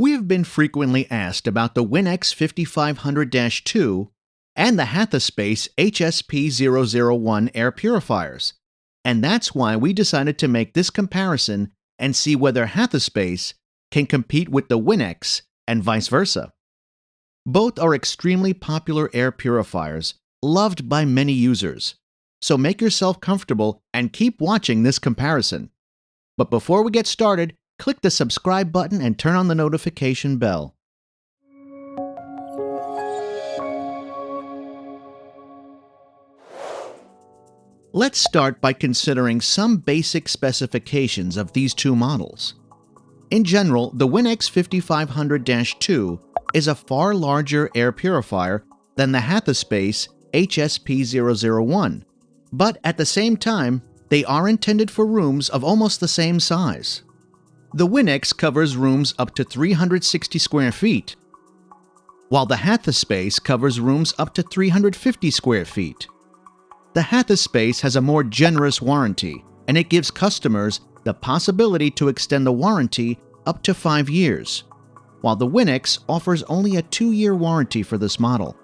We have been frequently asked about the Winix 5500-2 and the Hathaspace HSP001 air purifiers, and that's why we decided to make this comparison and see whether Hathaspace can compete with the Winix and vice versa. Both are extremely popular air purifiers, loved by many users, so make yourself comfortable and keep watching this comparison. But before we get started, click the subscribe button and turn on the notification bell. Let's start by considering some basic specifications of these two models. In general, the Winix 5500-2 is a far larger air purifier than the Hathaspace HSP001, but at the same time, they are intended for rooms of almost the same size. The Winix covers rooms up to 360 square feet, while the Hathaspace covers rooms up to 350 square feet. The Hathaspace has a more generous warranty, and it gives customers the possibility to extend the warranty up to 5 years, while the Winix offers only a 2-year warranty for this model.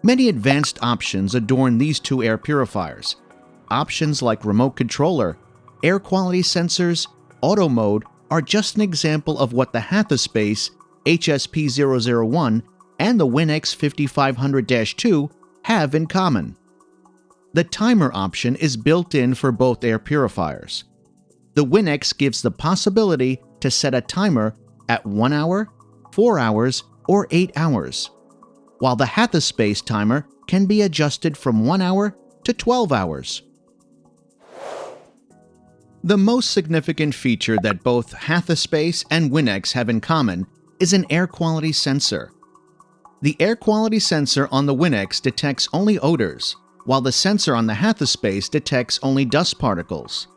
Many advanced options adorn these two air purifiers. Options like remote controller, air quality sensors, auto mode are just an example of what the Hathaspace HSP001 and the Winix 5500-2 have in common. The timer option is built in for both air purifiers. The Winix gives the possibility to set a timer at 1 hour, 4 hours, or 8 hours, while the Hathaspace timer can be adjusted from 1 hour to 12 hours. The most significant feature that both Hathaspace and Winix have in common is an air quality sensor. The air quality sensor on the Winix detects only odors, while the sensor on the Hathaspace detects only dust particles.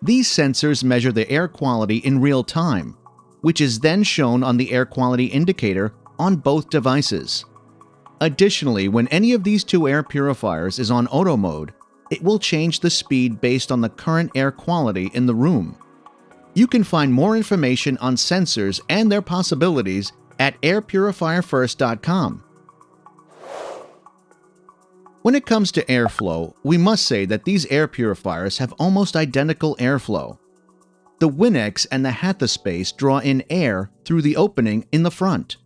These sensors measure the air quality in real time, which is then shown on the air quality indicator on both devices. Additionally, when any of these two air purifiers is on auto mode, it will change the speed based on the current air quality in the room. You can find more information on sensors and their possibilities at airpurifierfirst.com. When it comes to airflow, we must say that these air purifiers have almost identical airflow. The Winix and the Hathaspace draw in air through the opening in the front.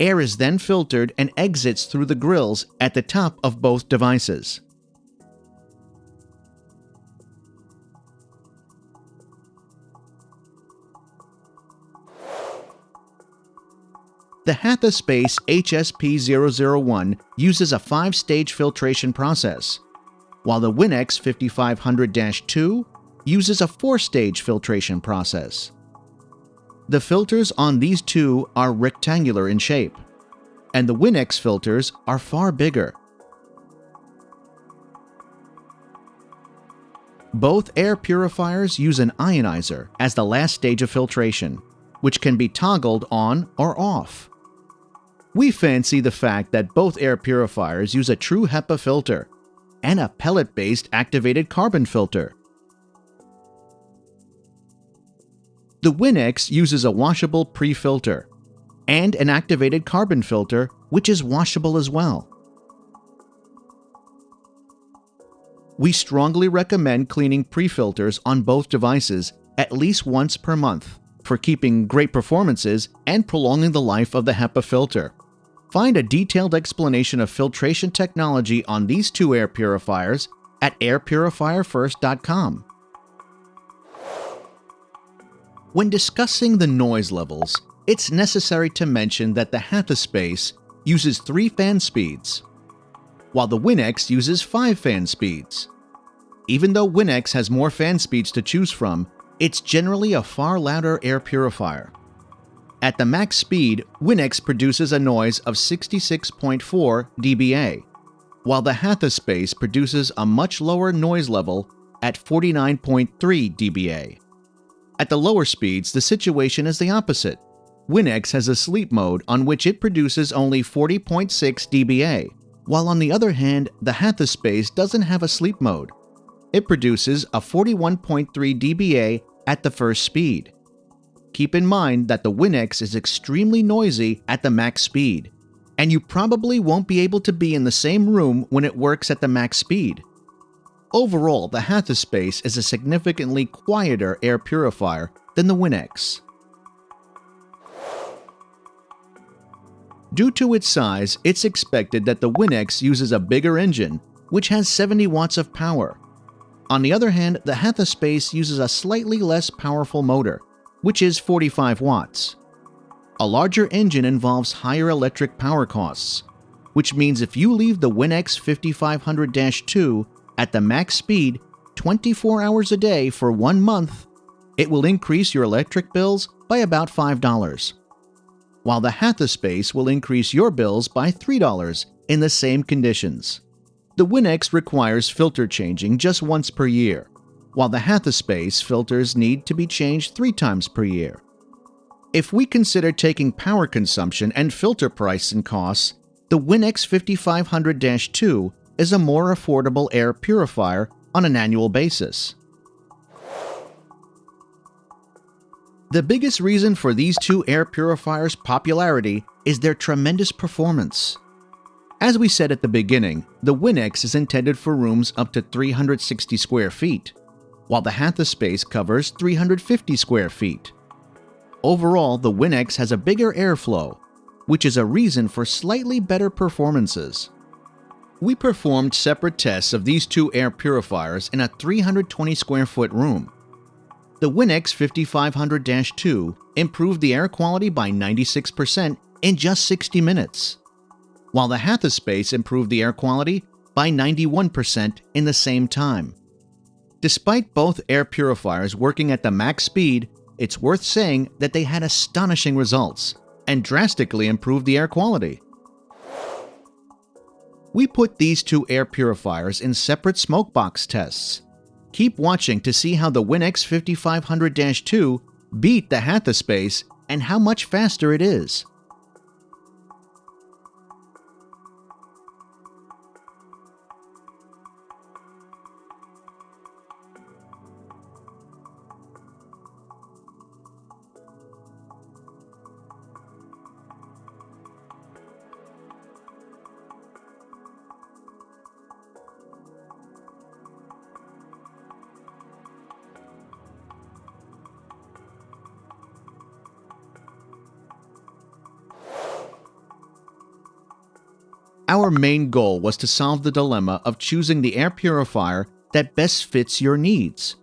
Air is then filtered and exits through the grills at the top of both devices. The Hathaspace HSP001 uses a 5-stage filtration process, while the Winix 5500-2 uses a 4-stage filtration process. The filters on these two are rectangular in shape, and the Winix filters are far bigger. Both air purifiers use an ionizer as the last stage of filtration, which can be toggled on or off. We fancy the fact that both air purifiers use a true HEPA filter and a pellet-based activated carbon filter. The Winix uses a washable pre-filter and an activated carbon filter, which is washable as well. We strongly recommend cleaning pre-filters on both devices at least once per month for keeping great performances and prolonging the life of the HEPA filter. Find a detailed explanation of filtration technology on these two air purifiers at airpurifierfirst.com. When discussing the noise levels, it's necessary to mention that the Hathaspace uses 3 fan speeds, while the Winix uses 5 fan speeds. Even though Winix has more fan speeds to choose from, it's generally a far louder air purifier. At the max speed, Winix produces a noise of 66.4 dBA, while the Hathaspace produces a much lower noise level at 49.3 dBA. At the lower speeds, the situation is the opposite. Winix has a sleep mode on which it produces only 40.6 dBA, while on the other hand, the Hathaspace doesn't have a sleep mode. It produces a 41.3 dBA at the first speed. Keep in mind that the Winix is extremely noisy at the max speed, and you probably won't be able to be in the same room when it works at the max speed. Overall, the Hathaspace is a significantly quieter air purifier than the Winix. Due to its size, it's expected that the Winix uses a bigger engine, which has 70 watts of power. On the other hand, the Hathaspace uses a slightly less powerful motor, which is 45 watts. A larger engine involves higher electric power costs, which means if you leave the Winix 5500-2 at the max speed 24 hours a day for 1 month, it will increase your electric bills by about $5, while the Hathaspace will increase your bills by $3 in the same conditions. The Winix requires filter changing just once per year, while the Hathaspace filters need to be changed 3 times per year. If we consider taking power consumption and filter price and costs, the Winix 5500-2 is a more affordable air purifier on an annual basis. The biggest reason for these two air purifiers' popularity is their tremendous performance. As we said at the beginning, the Winix is intended for rooms up to 360 square feet, while the Hathaspace covers 350 square feet. Overall, the Winix has a bigger airflow, which is a reason for slightly better performances. We performed separate tests of these two air purifiers in a 320 square foot room. The Winix 5500-2 improved the air quality by 96% in just 60 minutes, while the Hathaspace improved the air quality by 91% in the same time. Despite both air purifiers working at the max speed, it's worth saying that they had astonishing results and drastically improved the air quality. We put these two air purifiers in separate smoke box tests. Keep watching to see how the Winix 5500-2 beat the Hathaspace and how much faster it is. Our main goal was to solve the dilemma of choosing the air purifier that best fits your needs.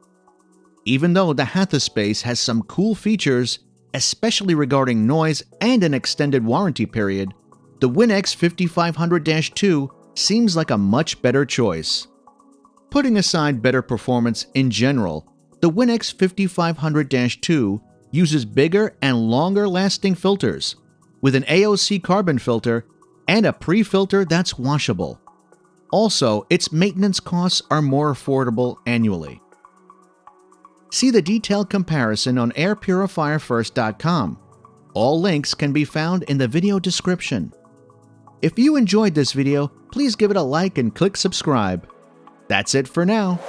Even though the Hathaspace has some cool features, especially regarding noise and an extended warranty period, the Winix 5500-2 seems like a much better choice. Putting aside better performance in general, the Winix 5500-2 uses bigger and longer-lasting filters, with an AOC carbon filter and a pre-filter that's washable. Also, its maintenance costs are more affordable annually. See the detailed comparison on airpurifierfirst.com. All links can be found in the video description. If you enjoyed this video, please give it a like and click subscribe. That's it for now.